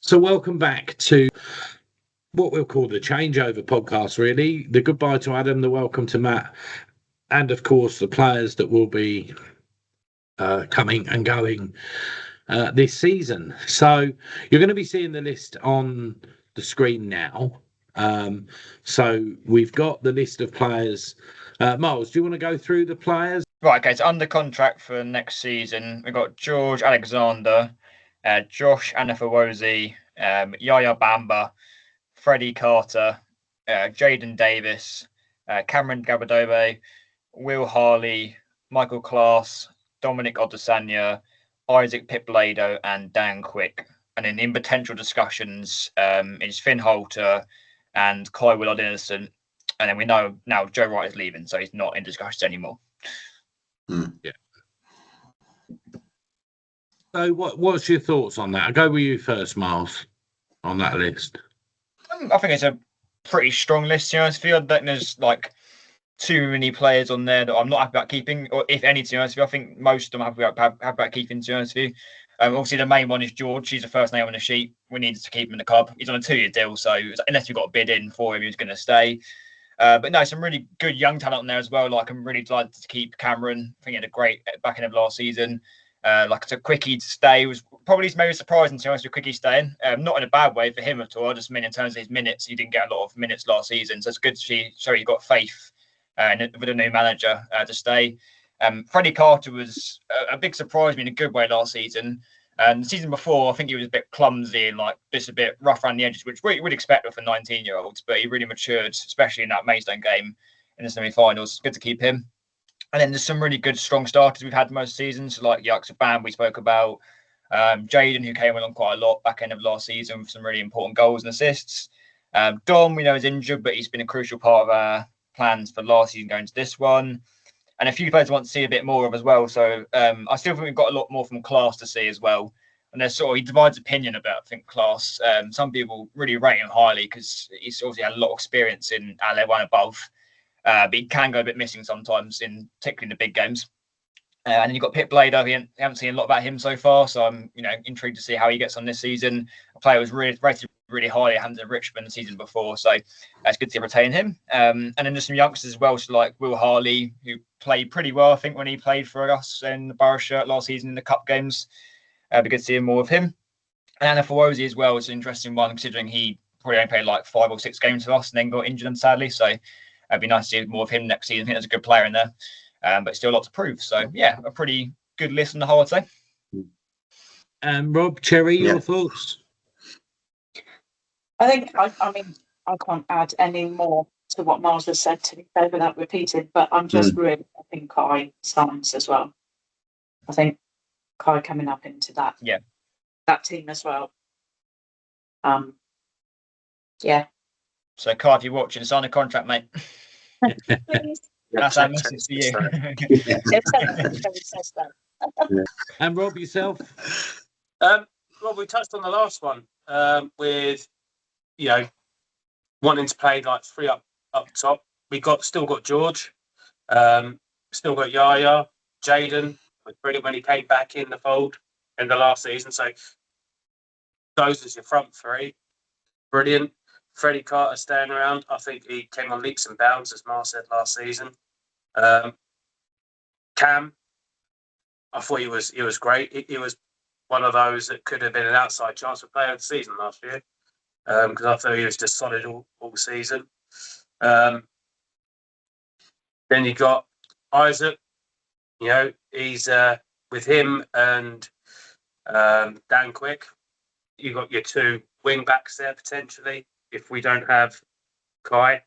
So welcome back to what we'll call the changeover podcast, really. The goodbye to Adam, the welcome to Matt, and of course the players that will be coming and going this season. So you're going to be seeing the list on the screen now. So we've got the list of players. Miles, do you want to go through the players? Right, okay, so under contract for next season, we've got George Alexander, Josh Anafawozi, Yaya Bamba, Freddie Carter, Jaden Davis, Cameron Gabadobe, Will Harley, Michael Klaas, Dominic Odesanya, Isaac Piplado, and Dan Quick. And then in potential discussions is Finn Holter and Kai Willard Innocent. And then we know now Joe Wright is leaving, so he's not in discussions anymore. Yeah. So what's your thoughts on that? I'll go with you first, Miles, on that list. I think it's a pretty strong list, to be honest with you. I don't think there's like too many players on there that I'm not happy about keeping, or if any, to be honest with you. I think most of them I'm happy about keeping, to be honest with you. Obviously, the main one is George. He's the first name on the sheet. We needed to keep him in the club. He's on a 2-year deal, so unless we got a bid in for him, he was going to stay. But no, some really good young talent on there as well. Like, I'm really delighted to keep Cameron. I think he had a great back end of last season. Like, it's a Quickie to stay was probably maybe surprising, to be honest, with Quickie staying. Not in a bad way for him at all. I just mean in terms of his minutes, he didn't get a lot of minutes last season. So it's good to show he got faith with a new manager to stay. Freddie Carter was a big surprise me in a good way last season. The season before, I think he was a bit clumsy and like just a bit rough around the edges, which we would expect for 19-year-olds. But he really matured, especially in that Maidstone game in the semi-finals. It's good to keep him. And then there's some really good, strong starters we've had most seasons, like Yaksa Bam we spoke about, Jaden, who came along quite a lot back end of last season with some really important goals and assists. Dom, we know, is injured, but he's been a crucial part of our plans for last season going to this one. And a few players I want to see a bit more of as well. So I still think we've got a lot more from Klaas to see as well. And there's he divides opinion about, I think, Klaas. Some people really rate him highly because he's obviously had a lot of experience in LA 1 above. But he can go a bit missing sometimes, particularly in the big games. And then you've got Pip Blader. We haven't seen a lot about him so far, so I'm intrigued to see how he gets on this season. A player was rated really highly at Hampton Richmond the season before, so it's good to retain him. And then there's some youngsters as well, so like Will Harley, who played pretty well, I think, when he played for us in the Borough shirt last season in the cup games. Be good to see more of him. And Anafawozi as well is an interesting one, considering he probably only played like 5 or 6 games for us and then got injured, sadly. So it'd be nice to see more of him next season. I think there's a good player in there, but still a lot to prove. So yeah, a pretty good list on the whole, I'd say. Rob, Cherry, your thoughts? I think, I mean, I can't add any more to what Miles has said, to be fair, without repeating, but I'm just really hoping Kai signs as well. I think Kai coming up into that team as well. Yeah. So Kai, if you're watching, sign a contract, mate. Please. That's our message to you. And Rob, yourself? Rob, we touched on the last one with wanting to play like 3 up top. We still got George, still got Yaya, Jaden, brilliant when he came back in the fold in the last season. So those as your front 3, brilliant. Freddie Carter staying around. I think he came on leaps and bounds, as Mar said last season. Cam, I thought he was great. He was one of those that could have been an outside chance for player of the season last year, because I thought he was just solid all season. Then you got Isaac. He's with him and Dan Quick. You got your 2 wing backs there potentially if we don't have Kai.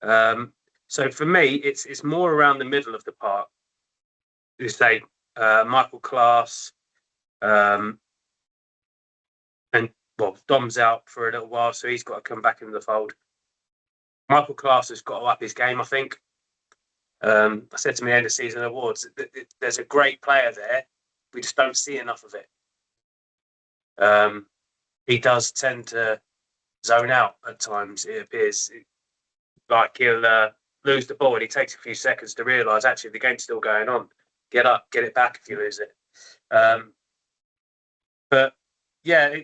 So for me, it's more around the middle of the park. You say Michael Klaas, and Dom's out for a little while, so he's got to come back into the fold. Michael Klaas has got to up his game, I think. I said to me end of season awards, there's a great player there. We just don't see enough of it. He does tend to zone out at times. It appears like he'll lose the ball and he takes a few seconds to realise actually the game's still going on. Get up, get it back if you lose it. But yeah,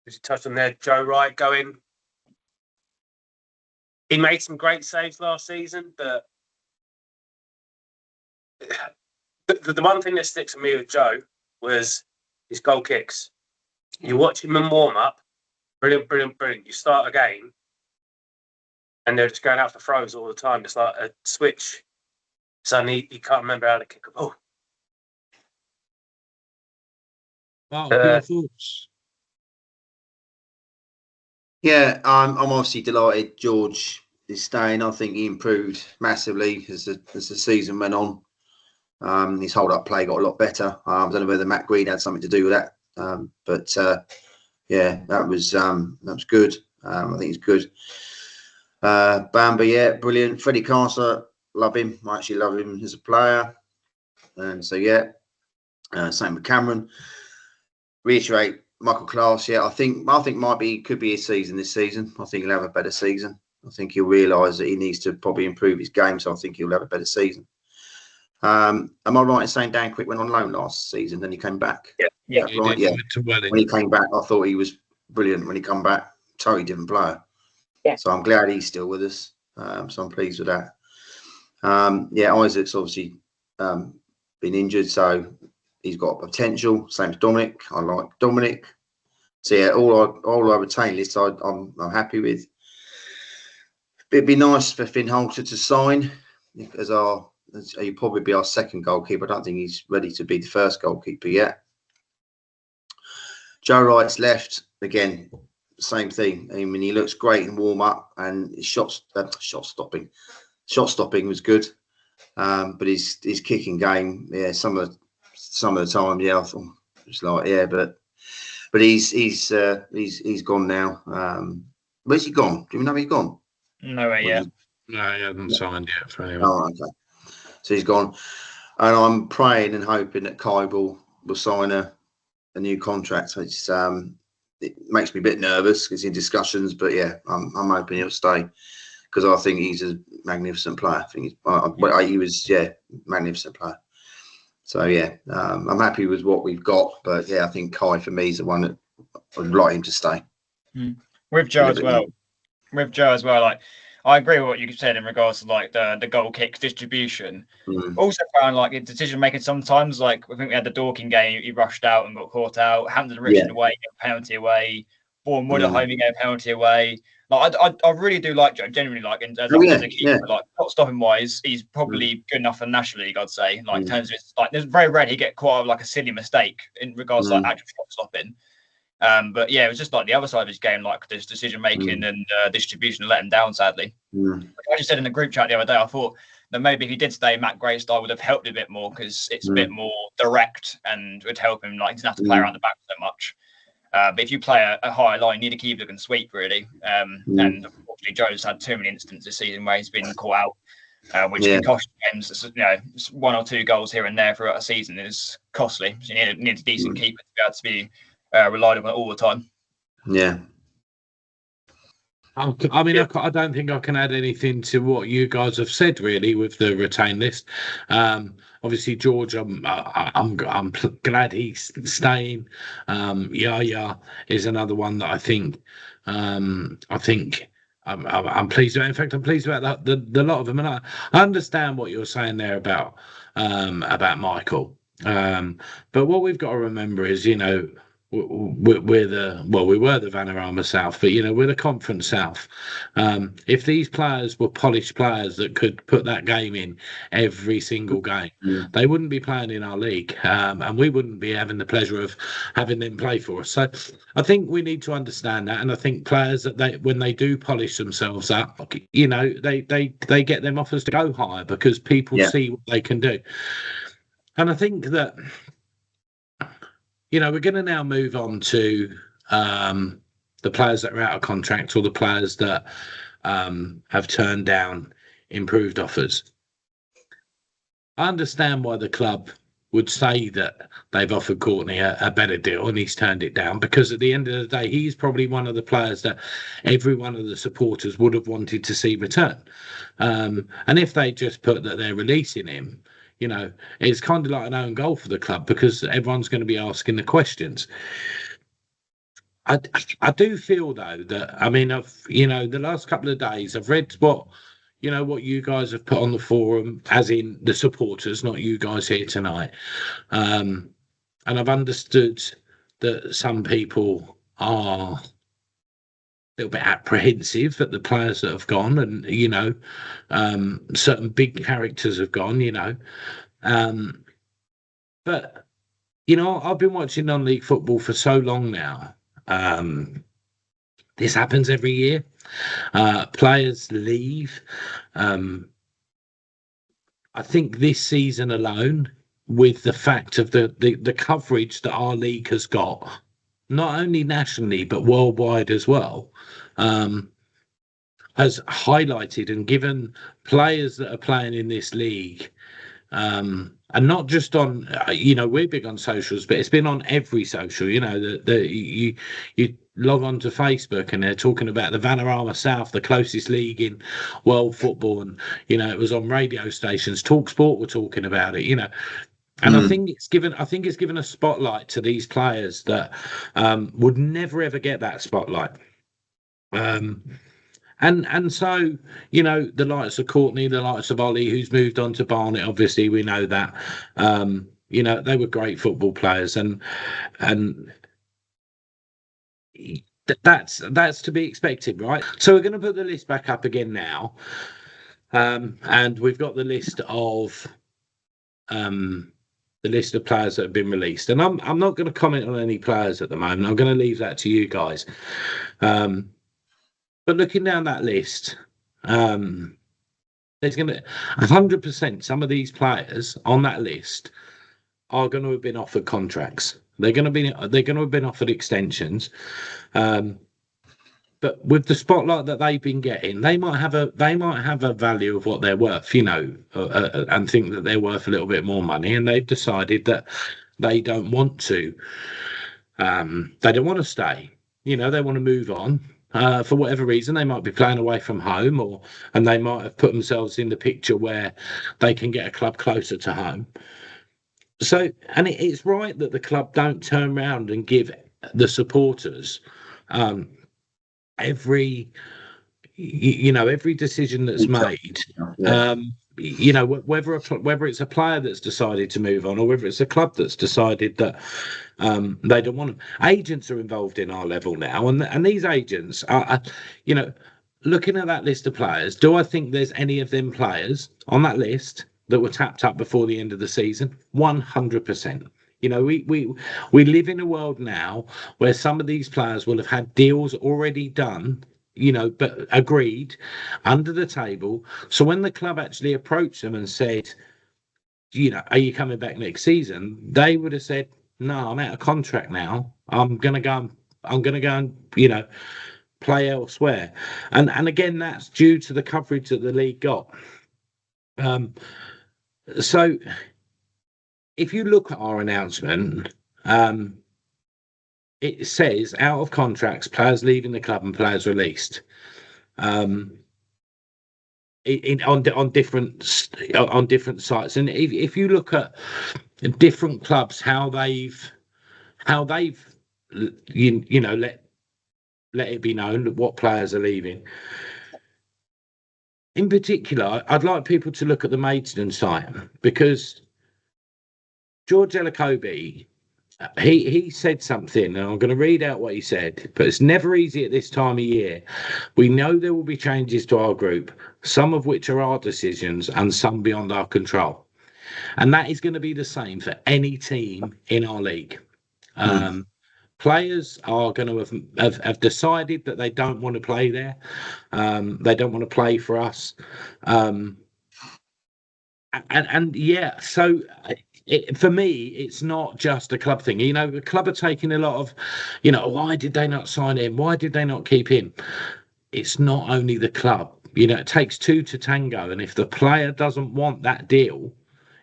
as you touched on there, Joe Wright going. He made some great saves last season, but the one thing that sticks with me with Joe was his goal kicks. You watch him in warm up, brilliant, brilliant, brilliant. You start a game, and they're just going out for throws all the time. It's like a switch. Suddenly, you can't remember how to kick a ball. Mark, your thoughts? Yeah, I'm obviously delighted George is staying. I think he improved massively as the season went on. His hold-up play got a lot better. I don't know whether Matt Green had something to do with that, but yeah, that was good. I think he's good. Bamba, yeah, brilliant. Freddie Castle, love him. I actually love him as a player, and so yeah, same with Cameron. Reiterate, Michael Class, yeah, I think could be his season this season. I think he'll have a better season. I think he'll realise that he needs to probably improve his game, so I think he'll have a better season. Am I right in saying Dan Quick went on loan last season, then he came back? Yeah, right. Yeah. When he came back, I thought he was brilliant. When he come back, totally different player. Yeah. So I'm glad he's still with us. So I'm pleased with that. Yeah, Isaac's obviously been injured, so he's got potential. Same as Dominic. I like Dominic. So yeah, all our retain lists I'm happy with. It'd be nice for Finn Holter to sign as he'll probably be our second goalkeeper. I don't think he's ready to be the first goalkeeper yet. Joe Wright's left again. Same thing. I mean, he looks great in warm up, and his shot stopping was good. But his kicking game, yeah, some of the time, yeah, I thought it's like, yeah, but he's gone now. Where's he gone? Do you know where he's gone? No way, yeah. No, he hasn't signed yet for anyone. Oh, okay. So he's gone, and I'm praying and hoping that Kai will sign a new contract. It's it makes me a bit nervous because in discussions, but yeah, I'm hoping he'll stay because I think he's a magnificent player. I think he was magnificent player. So yeah, I'm happy with what we've got, but yeah, I think Kai for me is the one that I'd like him to stay. With Joe as well. With Joe as well, like I agree with what you said in regards to like the goal kicks distribution. Also found like decision making sometimes. Like I think we had the Dorking game, he rushed out and got caught out. Hampton Richard away, he got a penalty away. Bournemouth at home, he gave a penalty away. Like I really do like Joe, genuinely like as a keeper, like not stopping wise, he's probably good enough for the National League, I'd say. Like in terms of like there's very rare he get quite like a silly mistake in regards to like actual shot stopping. But yeah, it was just like the other side of his game, like this decision making and distribution let him down, sadly. Like I just said in the group chat the other day, I thought that maybe if he did stay, Matt Gray style would have helped a bit more because it's a bit more direct and would help him. Like he doesn't have to play around the back so much. But if you play a higher line, you need a keeper that can sweep really. And unfortunately, Joe's had too many instances this season where he's been caught out, which can cost games. You know, 1 or 2 goals here and there throughout a season is costly. So you need a decent keeper to be able to be relied on all the time. Yeah. I mean, I don't think I can add anything to what you guys have said really with the retain list. Obviously, George, I'm glad he's staying. Yaya is another one that I think I'm pleased about. In fact, I'm pleased about the lot of them, and I understand what you're saying there about Michael. But what we've got to remember is, you know, we were the Vanarama South, but you know we're the Conference South. If these players were polished players that could put that game in every single game, they wouldn't be playing in our league, and we wouldn't be having the pleasure of having them play for us. So I think we need to understand that, and I think players that when they do polish themselves up, you know, they get them offers to go higher because people see what they can do, and I think that. You know, we're going to now move on to the players that are out of contract or the players that have turned down improved offers. I understand why the club would say that they've offered Courtney a better deal and he's turned it down, because at the end of the day, he's probably one of the players that every one of the supporters would have wanted to see return. And if they just put that they're releasing him, you know, it's kind of like an own goal for the club because everyone's going to be asking the questions. I do feel though that I mean the last couple of days I've read what you guys have put on the forum, as in the supporters, not you guys here tonight, and I've understood that some people are a little bit apprehensive at the players that have gone, and certain big characters have gone, but I've been watching non-league football for so long now. This happens every year. Players leave. I think this season alone, with the fact of the coverage that our league has got, not only nationally but worldwide as well, has highlighted and given players that are playing in this league, and not just on, we're big on socials, but it's been on every social. You log on to Facebook and they're talking about the Vanarama South, the closest league in world football, and it was on radio stations. Talk Sport were talking about it, and I think it's given a spotlight to these players that would never ever get that spotlight. And so, the likes of Courtney, the likes of Ollie, who's moved on to Barnet, obviously we know that, they were great football players, and that's to be expected, right? So we're going to put the list back up again now, and we've got the list of players that have been released, and I'm not going to comment on any players at the moment. I'm going to leave that to you guys. But looking down that list, there's going to 100% some of these players on that list are going to have been offered contracts. They're going to have been offered extensions. But with the spotlight that they've been getting, they might have a value of what they're worth, and think that they're worth a little bit more money, and they've decided that they don't want to. They don't want to stay. They want to move on. For whatever reason, they might be playing away from home, and they might have put themselves in the picture where they can get a club closer to home. So, and it's right that the club don't turn around and give the supporters every decision that's made. Whether it's a player that's decided to move on, or whether it's a club that's decided that they don't want them. Agents are involved in our level now, and these agents are, looking at that list of players, do I think there's any of them players on that list that were tapped up before the end of the season? 100%. We live in a world now where some of these players will have had deals already done, but agreed under the table. So when the club actually approached them and said, are you coming back next season? They would have said, no, I'm out of contract now. I'm gonna go and play elsewhere. And again, that's due to the coverage that the league got. So if you look at our announcement, it says out of contracts, players leaving the club and players released. On different sites, and if you look at different clubs, how they've let it be known what players are leaving. In particular, I'd like people to look at the Maidstone site, because George Elokobi, he said something, and I'm going to read out what he said, but it's never easy at this time of year. We know there will be changes to our group, some of which are our decisions and some beyond our control. And that is going to be the same for any team in our league. Players are going to have decided that they don't want to play there. They don't want to play for us. So for me, it's not just a club thing. The club are taking a lot of, why did they not sign him? Why did they not keep him? It's not only the club. It takes two to tango. And if the player doesn't want that deal,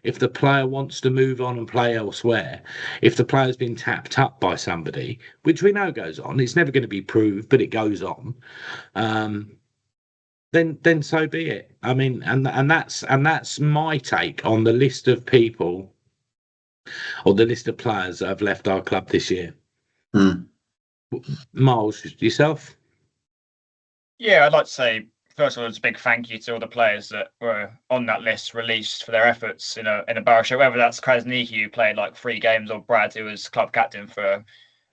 if the player wants to move on and play elsewhere, if the player's been tapped up by somebody, which we know goes on, it's never going to be proved, but it goes on, then so be it. I mean, and that's my take on the list of people, or the list of players that have left our club this year. Miles, yourself? Yeah, I'd like to say first of all, it's a big thank you to all the players that were on that list released for their efforts in a Barrow show. Whether that's Krasniki, who played like 3 games, or Brad, who was club captain for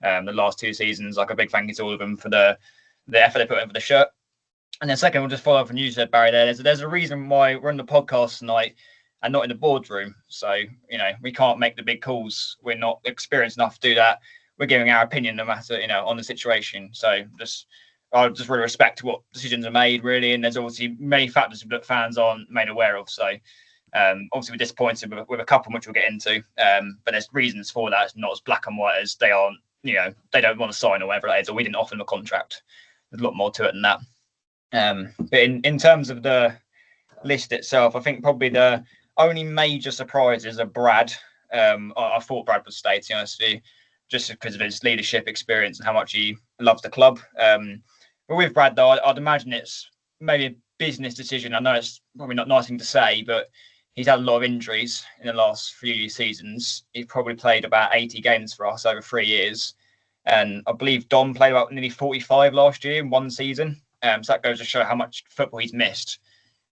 the last 2 seasons. Like a big thank you to all of them for the effort they put in for the shirt. And then second, we'll just follow up from you said, Barry. There's a reason why we're on the podcast tonight and not in the boardroom. So we can't make the big calls. We're not experienced enough to do that. We're giving our opinion, no matter on the situation. So I just really respect what decisions are made, really. And there's obviously many factors that fans aren't made aware of. So obviously we're disappointed with a couple, which we'll get into. But there's reasons for that. It's not as black and white as they aren't. They don't want to sign or whatever it is, or we didn't offer them a contract. There's a lot more to it than that. But in terms of the list itself, I think probably the only major surprises are Brad. I thought Brad would stay, to be honest with you, just because of his leadership experience and how much he loves the club. But with Brad, though, I'd imagine it's maybe a business decision. I know it's probably not a nice thing to say, but he's had a lot of injuries in the last few seasons. He's probably played about 80 games for us over 3 years. And I believe Dom played about nearly 45 last year in 1 season. So that goes to show how much football he's missed.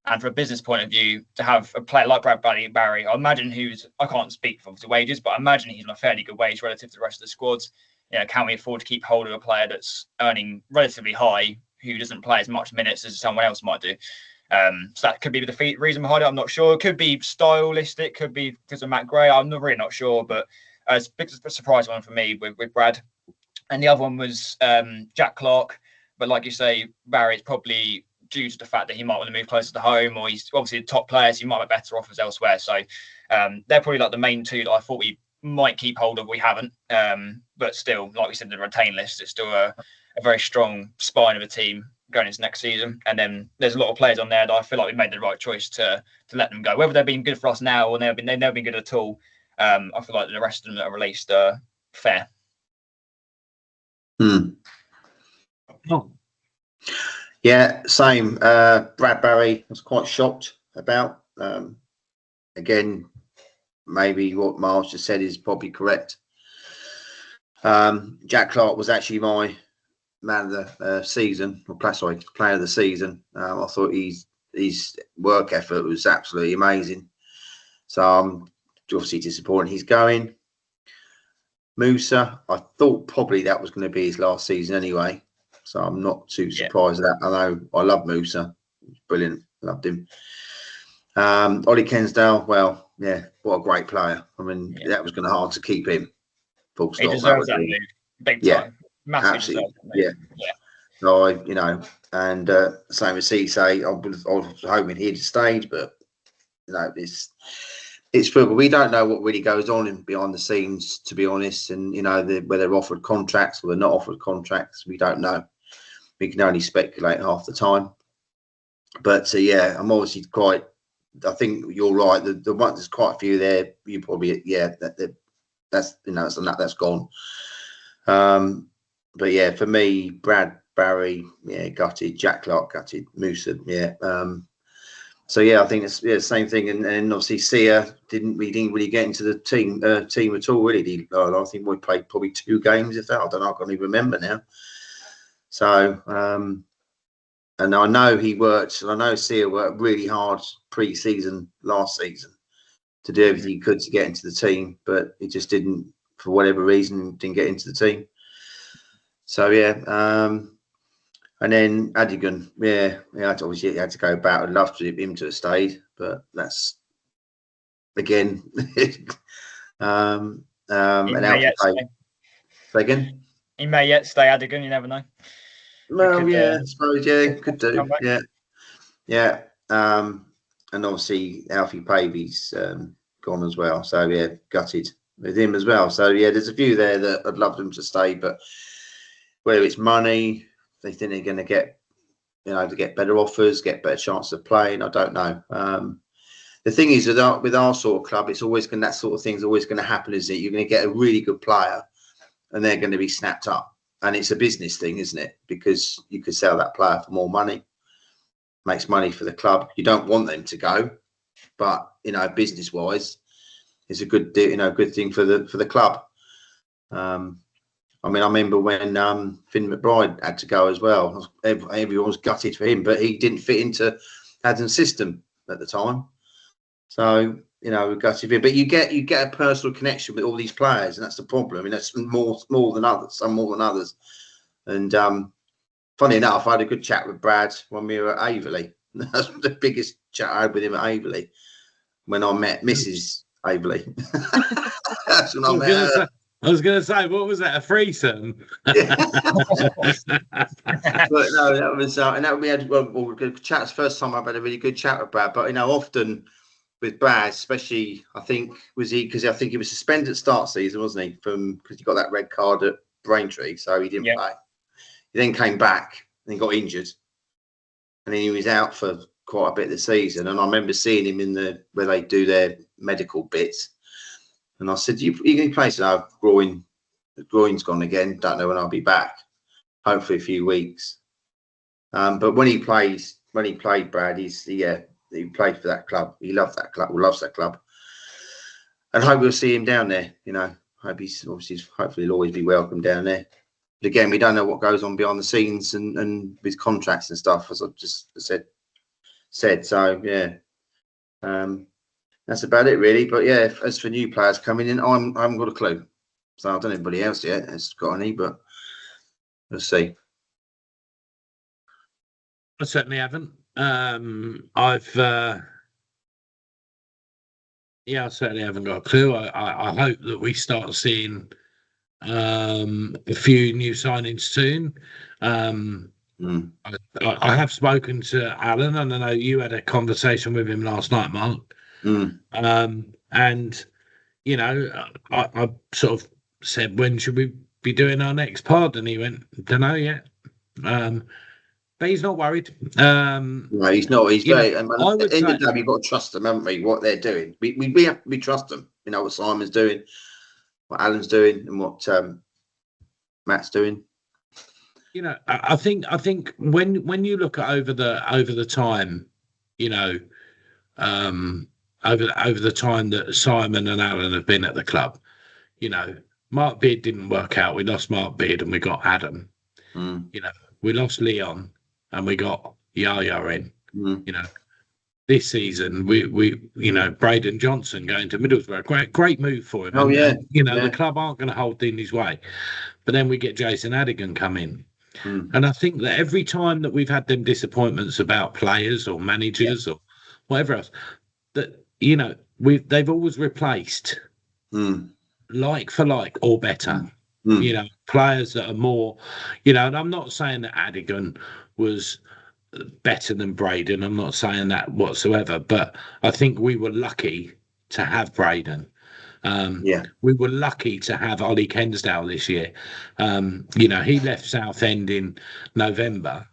And from a business point of view, to have a player like Brad Barry, I imagine I can't speak for the wages, but I imagine he's on a fairly good wage relative to the rest of the squads. Can we afford to keep hold of a player that's earning relatively high, who doesn't play as much minutes as someone else might do? So that could be the reason behind it. I'm not sure. It could be stylistic, could be because of Matt Gray. I'm really not sure, but it's a big surprise one for me with Brad. And the other one was Jack Clark. But like you say, Barry's probably due to the fact that he might want to move closer to home, or he's obviously a top player, so he might have better offers elsewhere. So they're probably like the main 2 that I thought we might keep hold of. We haven't. But still, like we said, the retain list is still a very strong spine of a team going into next season. And then there's a lot of players on there that I feel like we made the right choice to let them go. Whether they've been good for us now or they've never been good at all, I feel like the rest of them that are released are fair. Oh. Yeah, same. Brad Barry, I was quite shocked about. Again, maybe what Miles just said is probably correct. Jack Clark was actually my man of the season, or player of the season. I thought his work effort was absolutely amazing. So I'm obviously disappointed he's going. Musa, I thought probably that was going to be his last season anyway. So I'm not too surprised at that. I know I love Musa. Brilliant. Loved him. Ollie Kensdale, well, yeah, what a great player. I mean, that was going to be hard to keep him. Full stop. He deserves that move. Big time. Massively. Yeah. So and same as Cisse, I was hoping he'd stayed, but it's football. We don't know what really goes on behind the scenes, to be honest. And whether they're offered contracts or they're not offered contracts, we don't know. We can only speculate half the time. But I'm obviously quite. I think you're right. The one, there's quite a few there. You probably that's gone. But yeah, for me, Brad Barry, gutted. Jack Clark, gutted. Musa, So I think it's the same thing, and obviously Sia didn't really get into the team at all. Really, I think we played probably 2 games. If that, I don't know. I can't even remember now. So, and I know he worked. I know Sia worked really hard pre-season last season to do everything he could to get into the team, but he just didn't, for whatever reason, didn't get into the team. So and then Adigan, obviously he had to go back. I'd love for him to have stayed, but that's again. And out to play. Again, he may yet stay Adigan. You never know. Well, I suppose could do. Yeah. And obviously Alfie Pavey's gone as well. So gutted with him as well. So there's a few there that I'd love them to stay, but whether it's money, they think they're going to get, to get better offers, get better chance of playing. I don't know. The thing is with our sort of club, it's always that sort of thing's always going to happen. Is that you're going to get a really good player, and they're going to be snapped up, and it's a business thing, isn't it? Because you could sell that player for more money, makes money for the club. You don't want them to go, but business wise, it's a good good thing for the club. I mean, I remember when Finn McBride had to go as well. Everyone was gutted for him, but he didn't fit into Adam's system at the time. So, you know, we're gutted for him. But you get a personal connection with all these players, and that's the problem. I mean, that's more than others, some more than others. And funny enough, I had a good chat with Brad when we were at Averley. That's the biggest chat I had with him at Averley when I met Mrs. Averley. That's when I met her. I was going to say, what was that? A threesome? But no, that was, and that we had good chats. First time I've had a really good chat with Brad. But you know, often with Brad, especially, I think because I think he was suspended at start season, wasn't he? Because he got that red card at Braintree, so he didn't play. He then came back and he got injured, and then he was out for quite a bit of the season. And I remember seeing him where they do their medical bits. And I said, you can play? So the groin's gone again. Don't know when I'll be back. Hopefully a few weeks. But when he played, Brad, he played for that club. He loved that club, loves that club. And hope we'll see him down there. You know, hopefully he'll always be welcome down there. But again, we don't know what goes on behind the scenes and with contracts and stuff, as I've just said. So yeah. That's about it, really. But yeah, as for new players coming in, I haven't got a clue. So I don't know anybody else yet has got any, but we'll see. I certainly haven't. I certainly haven't got a clue. I hope that we start seeing a few new signings soon. I have spoken to Alan, and I know you had a conversation with him last night, Mark. And you know, I sort of said, when should we be doing our next pod? And he went, don't know yet. But he's not worried. No, he's not. He's very. At the end of the day, you've got to trust them, haven't we? What they're doing, we trust them. You know what Simon's doing, what Alan's doing, and what Matt's doing. You know, I think when you look at over the time, you know, over the time that Simon and Alan have been at the club, you know, Mark Beard didn't work out. We lost Mark Beard and we got Adam. You know, we lost Leon and we got Yaya in. You know, this season we you know, Braden Johnson going to Middlesbrough, great move for him. Oh, yeah. And, you know, the club aren't going to hold in his way. But then we get Jason Adigan come in. And I think that every time that we've had them disappointments about players or managers or whatever else, that, you know, they've always replaced like for like or better. You know, players that are more, you know, and I'm not saying that Adigan was better than Braden. I'm not saying that whatsoever, but I think we were lucky to have Braden. We were lucky to have Ollie Kensdale this year. You know, he left Southend in November,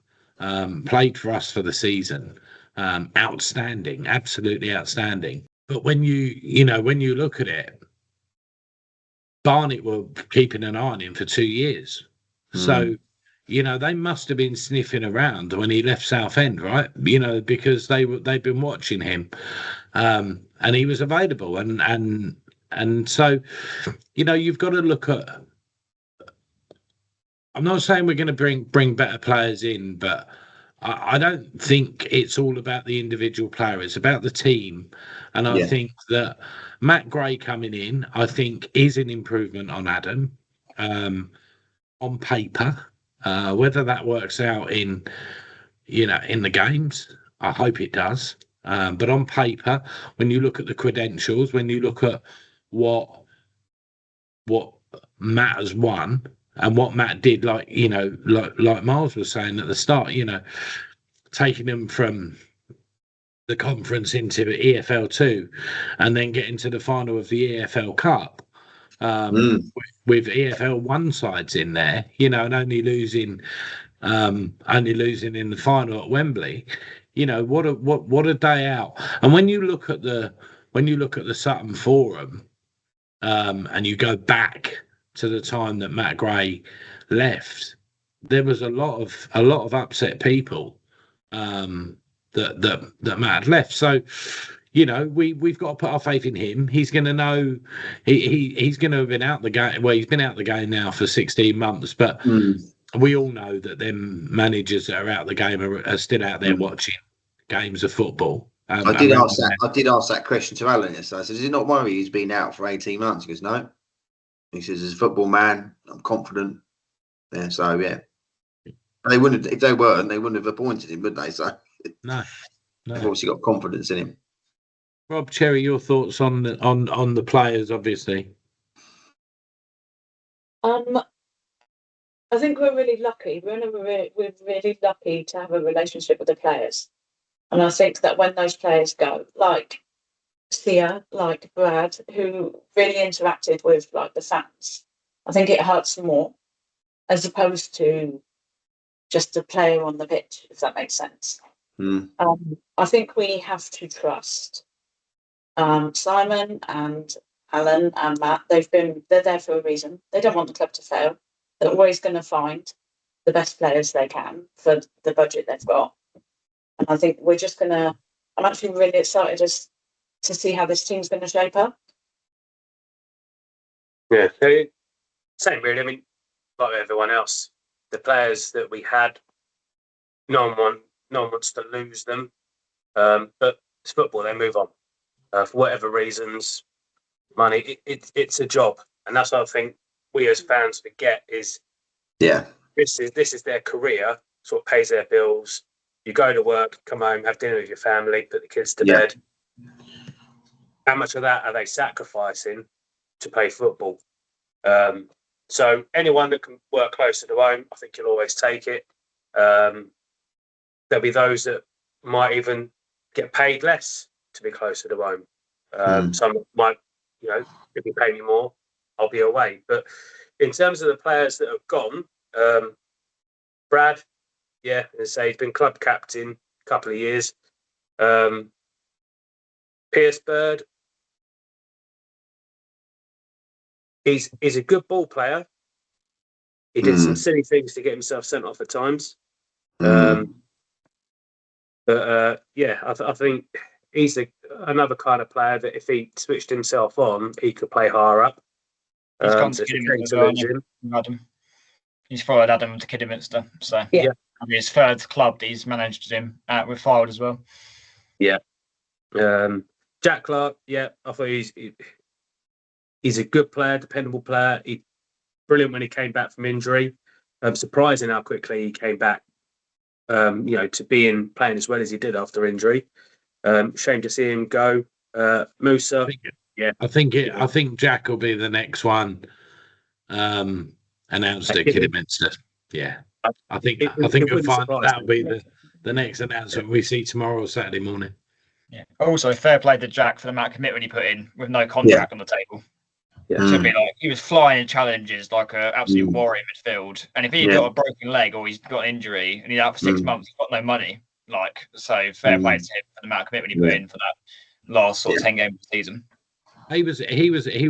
played for us for the season. Outstanding, absolutely outstanding. But when you look at it, Barnet were keeping an eye on him for 2 years. So, you know, they must have been sniffing around when he left Southend, right? You know, because they've been watching him, and he was available, and so, you know, you've got to look at. I'm not saying we're going to bring better players in, but I don't think it's all about the individual player. It's about the team. And I think that Matt Gray coming in, I think, is an improvement on Adam on paper. Whether that works out in the games, I hope it does. But on paper, when you look at the credentials, when you look at what Matt has won, and what Matt did, like Miles was saying at the start, you know, taking them from the conference into EFL2 and then getting to the final of the EFL Cup with EFL1 sides in there, you know, and only losing in the final at Wembley. You know, what a day out. And when you look at the Sutton Forum, and you go back to the time that Matt Gray left, there was a lot of upset people that Matt had left. So, you know, we've got to put our faith in him. He's going to know. He's going to have been out the game. Well, he's been out the game now for 16 months, but we all know that them managers that are out the game are still out there watching games of football. I did ask that question to Alan yesterday. I said, "Does it not worry he's been out for 18 months?" He goes, "No." He says, "As a football man, I'm confident." Yeah, so yeah, they wouldn't if they weren't. They wouldn't have appointed him, would they? So No. they've obviously got confidence in him. Rob Cherry, your thoughts on the players, obviously. I think we're really lucky. We're really lucky to have a relationship with the players, and I think that when those players go, like Sia, like Brad, who really interacted with like the fans, I think it hurts more as opposed to just a player on the pitch, if that makes sense. I think we have to trust Simon and Alan and Matt. They're there for a reason. They don't want the club to fail. They're always going to find the best players they can for the budget they've got. And I think we're just I'm actually really excited to see how this team's going to shape up. Yeah, same really. I mean, like everyone else, the players that we had, no one wants to lose them. But it's football; they move on for whatever reasons. Money, it's a job, and that's what I think we as fans forget is. Yeah, this is their career. It's what pays their bills. You go to work, come home, have dinner with your family, put the kids to bed. How much of that are they sacrificing to play football? So anyone that can work closer to home, I think you'll always take it. There'll be those that might even get paid less to be closer to home. Some might, if you pay me more, I'll be away. But in terms of the players that have gone, Brad, as I say, he's been club captain a couple of years. Pierce Bird, he's a good ball player. He did some silly things to get himself sent off at times. I think he's another kind of player that if he switched himself on, he could play higher up. He's gone to Kidderminster. He's followed Adam to Kidderminster. So yeah. I mean, his third club that he's managed him with Fylde as well. Yeah. Jack Clark, I thought he's a good player, dependable player. He brilliant when he came back from injury. Surprising how quickly he came back. To playing as well as he did after injury. Shame to see him go. Musa, I think Jack will be the next one announced at Kidderminster. Yeah, I think you'll find that'll be the next announcement we see tomorrow or Saturday morning. Yeah. Also, fair play to Jack for the amount of commitment he put in with no contract on the table. Yeah. Should be like he was flying in challenges like an absolute warrior in midfield. And if he'd got a broken leg or he's got an injury and he's out for 6 months, he's got no money. So fair play to him for the amount of commitment he put in for that last sort of 10 games of the season. He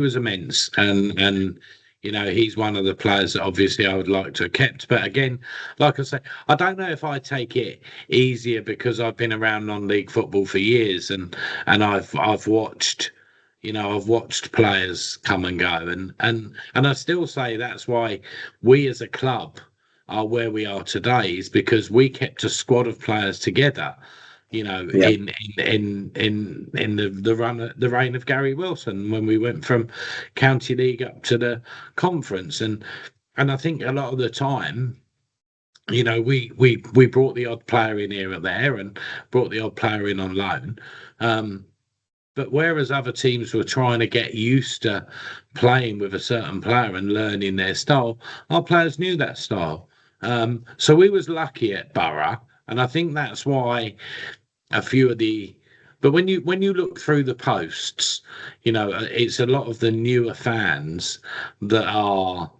was immense, and he's one of the players that obviously I would like to have kept. But again, like I say, I don't know if I take it easier because I've been around non-league football for years, and I've watched. I've watched players come and go, and I still say that's why we as a club are where we are today, is because we kept a squad of players together. In the reign of Gary Wilson, when we went from County League up to the Conference, and I think a lot of the time, we brought the odd player in here or there, and brought the odd player in on loan. But whereas other teams were trying to get used to playing with a certain player and learning their style, our players knew that style. So we was lucky at Borough, and I think that's why a few of but when you look through the posts, it's a lot of the newer fans that are,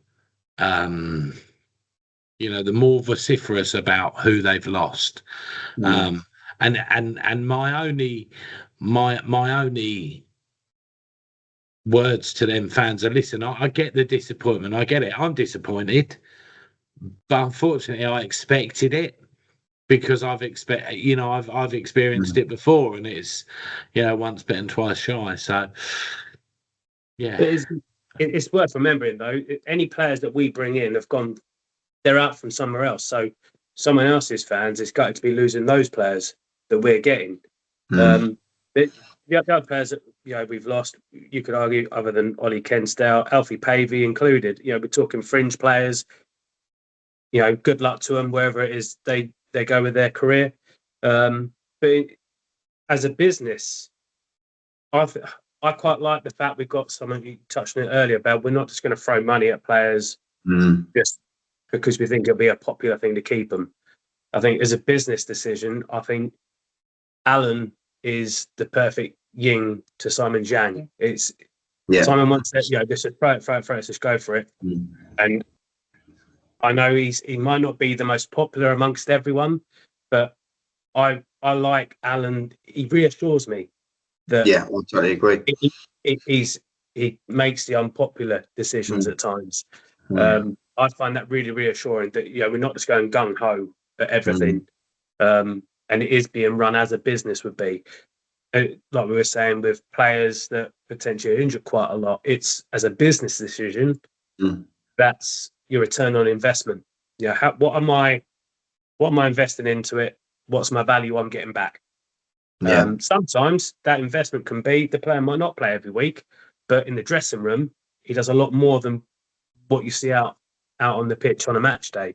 the more vociferous about who they've lost. And my only words to them fans are, listen, I get the disappointment. I get it. I'm disappointed, but unfortunately I expected it. because I've experienced it before, and it's once bitten, twice shy. So yeah, It's worth remembering though. Any players that we bring in they're out from somewhere else. So someone else's fans is got to be losing those players that we're getting. The other players that we've lost, you could argue, other than Ollie Kensdale, Alfie Pavey included. We're talking fringe players. Good luck to them wherever it is they go with their career. But as a business, I quite like the fact we've got someone, you touched on it earlier, about we're not just going to throw money at players just because we think it'll be a popular thing to keep them. I think as a business decision, I think Alan is the perfect yin to Simon Zhang. Simon once said, just throw it, just go for it. And I know he might not be the most popular amongst everyone, but I like Alan. He reassures me that I totally agree. He makes the unpopular decisions at times. I find that really reassuring that we're not just going gung ho at everything, and it is being run as a business would be. Like we were saying, with players that potentially are injured quite a lot, it's as a business decision. That's your return on investment. What am I investing into it? What's my value I'm getting back? Sometimes that investment can be the player might not play every week, but in the dressing room, he does a lot more than what you see out on the pitch on a match day.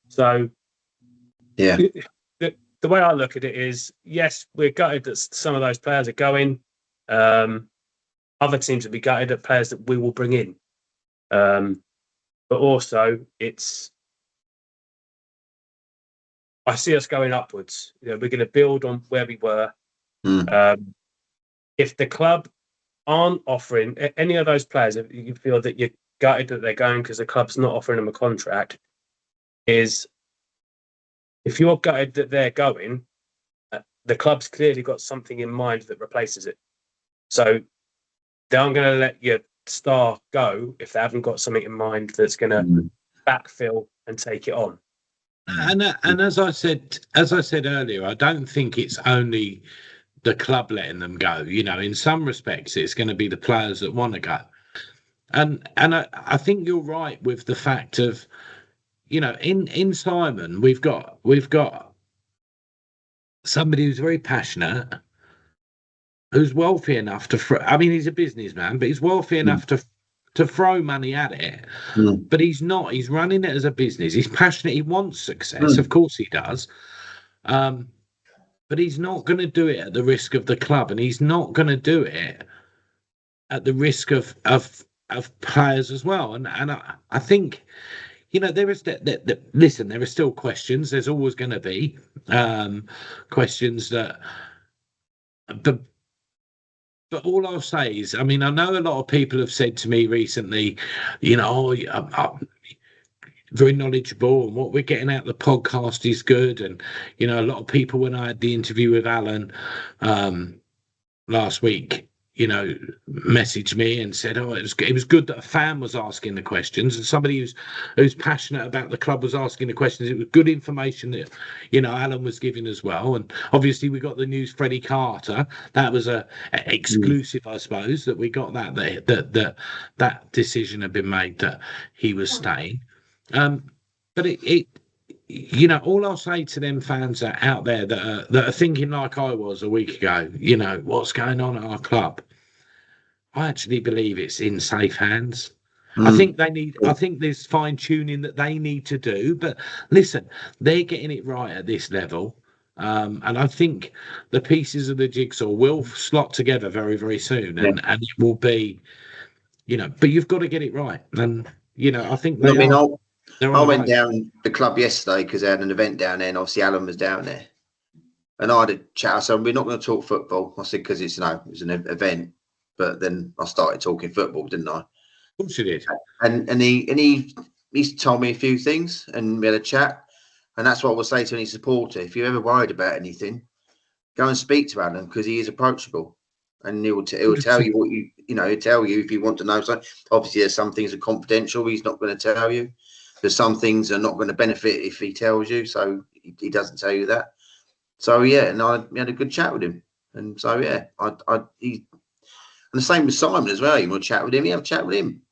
So, the way I look at it is, yes, we're gutted that some of those players are going. Other teams will be gutted at players that we will bring in. But also, I see us going upwards. We're going to build on where we were. If the club aren't offering any of those players, if you feel that you're gutted that they're going because the club's not offering them a contract, if you're gutted that they're going, the club's clearly got something in mind that replaces it. So they aren't going to let your star go if they haven't got something in mind that's going to backfill and take it on. And as I said earlier, I don't think it's only the club letting them go. In some respects, it's going to be the players that want to go. And I think you're right with the fact of, in Simon, we've got somebody who's very passionate, who's wealthy enough to. He's a businessman, but he's wealthy enough to throw money at it. But he's not. He's running it as a business. He's passionate. He wants success. Of course, he does. But he's not going to do it at the risk of the club, and he's not going to do it at the risk of players as well. And I think, there is listen, there are still questions. There's always going to be questions that, but all I'll say is, I know a lot of people have said to me recently, I'm very knowledgeable and what we're getting out of the podcast is good. And, a lot of people, when I had the interview with Alan last week, messaged me and said, it was good that a fan was asking the questions and somebody who's passionate about the club was asking the questions. It was good information that, Alan was giving as well. And obviously we got the news, Freddie Carter. That was a exclusive, I suppose, that we got that decision had been made that he was staying. But all I'll say to them fans that are out there that are thinking like I was a week ago, what's going on at our club? I actually believe it's in safe hands. I think there's fine tuning that they need to do, but listen, they're getting it right at this level. And I think the pieces of the jigsaw will slot together very, very soon, and it will be, but you've got to get it right. And, I think I went down the club yesterday because they had an event down there, and obviously Alan was down there. And I had a chat. I said, we're not going to talk football. I said, because it's an event. But then I started talking football, didn't I? Of course you did. And he told me a few things, and we had a chat. And that's what I would say to any supporter: if you're ever worried about anything, go and speak to Alan, because he is approachable, and he'll tell you what he'll tell you if you want to know something. Obviously, there's some things are confidential. He's not going to tell you. There's some things are not going to benefit if he tells you, so he doesn't tell you that. So yeah, and I had a good chat with him, and so yeah, and the same with Simon as well. You want to chat with him? You have a chat with him.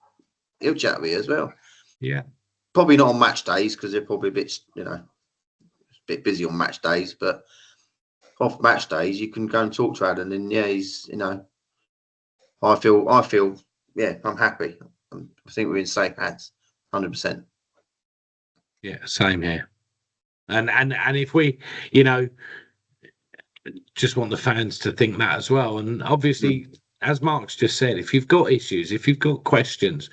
He'll chat with you as well. Yeah. Probably not on match days because they're probably a bit, bit busy on match days. But off match days, you can go and talk to Adam, and yeah, he's, I feel, yeah, I'm happy. I think we're in safe hands, 100%. Yeah, same here. And if we, just want the fans to think that as well. And obviously, as Mark's just said, if you've got issues, if you've got questions,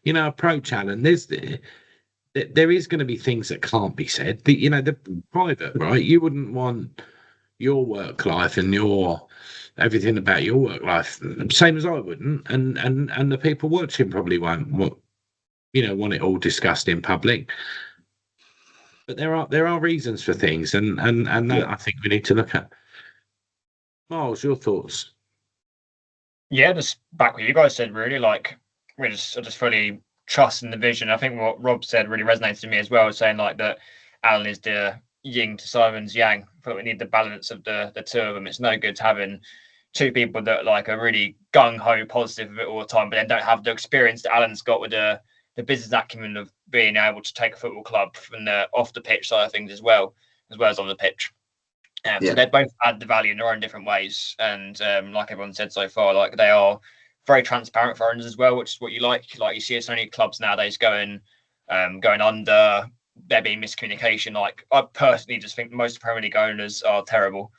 approach Alan. There is going to be things that can't be said. They're private, right? You wouldn't want your work life and everything about your work life, same as I wouldn't, and the people watching probably won't want it all discussed in public. But there are reasons for things, and that I think we need to look at. Miles, your thoughts? Yeah, just back what you guys said, really. Like, I just fully trust in the vision. I think what Rob said really resonated to me as well, saying like that Alan is the yin to Simon's yang. I feel like we need the balance of the two of them. It's no good having two people that like are really gung-ho positive of it all the time, but then don't have the experience that Alan's got with the business acumen of being able to take a football club from the off the pitch side of things as well as on the pitch. So they both add the value in their own different ways. And like everyone said so far, like they are very transparent for owners as well, which is what you like. Like you see so many clubs nowadays going under, there being miscommunication. Like I personally just think most Premier League owners are terrible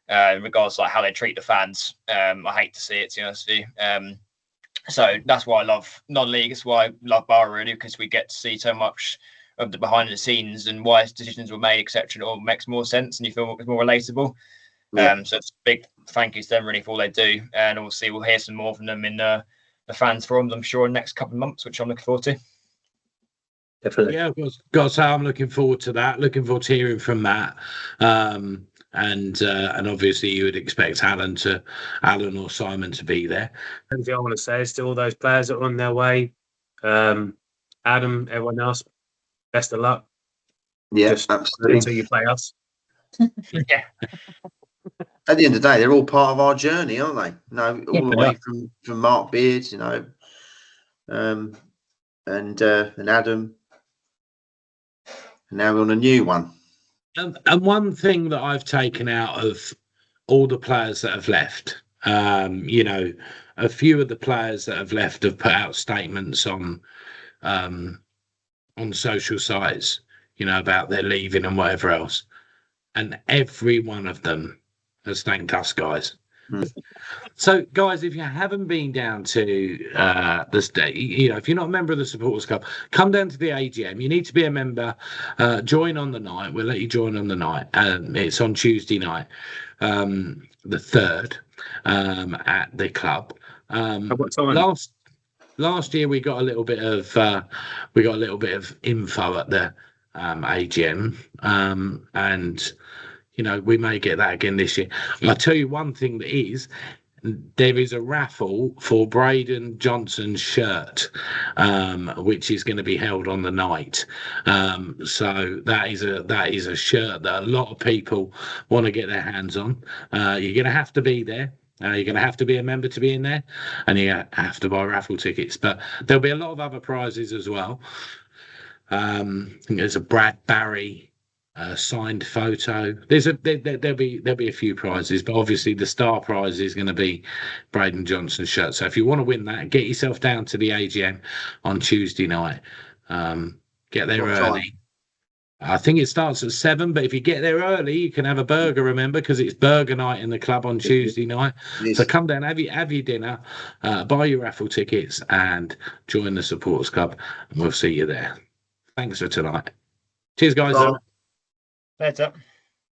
in regards to like how they treat the fans. I hate to see it, to be honest with you. So that's why I love non-league. That's why I love Borough, really, because we get to see so much of the behind the scenes and why decisions were made, etc. It all makes more sense and you feel it's more relatable. So it's a big thank you to them really for all they do. And obviously we'll hear some more from them in the fans forums, I'm sure, in the next couple of months, which I'm looking forward to. Definitely. Yeah, I've got to say I'm looking forward to that. Looking forward to hearing from Matt. And obviously you would expect Alan or Simon to be there. And I want to say is to all those players that are on their way, Adam, everyone else, best of luck. Yeah, Just absolutely. until you play us. Yeah. At the end of the day, they're all part of our journey, aren't they? All the way from Mark Beard, and Adam, and now we're on a new one. And one thing that I've taken out of all the players that have left, a few of the players that have left have put out statements on social sites, about their leaving and whatever else. And every one of them has thanked us guys. So, guys, if you haven't been down to this day, if you're not a member of the Supporters Club, come down to the AGM. You need to be a member. Join on the night. We'll let you join on the night. It's on Tuesday night, the 3rd, at the club. At what time? Last year we got a little bit of info at the AGM, and we may get that again this year. I'll tell you one thing that is, there is a raffle for Braden Johnson's shirt, which is going to be held on the night. So that is a shirt that a lot of people want to get their hands on. You're going to have to be there. You're going to have to be a member to be in there, and you have to buy raffle tickets. But there'll be a lot of other prizes as well. I think there's a Brad Barry signed photo. There'll be a few prizes, but obviously the star prize is going to be Braden Johnson's shirt. So if you want to win that, get yourself down to the AGM on Tuesday night. Get there early. I think it starts at 7, but if you get there early, you can have a burger, remember, because it's burger night in the club on Tuesday night. So come down, have your dinner, buy your raffle tickets, and join the Supporters Club, and we'll see you there. Thanks for tonight. Cheers, guys. Later.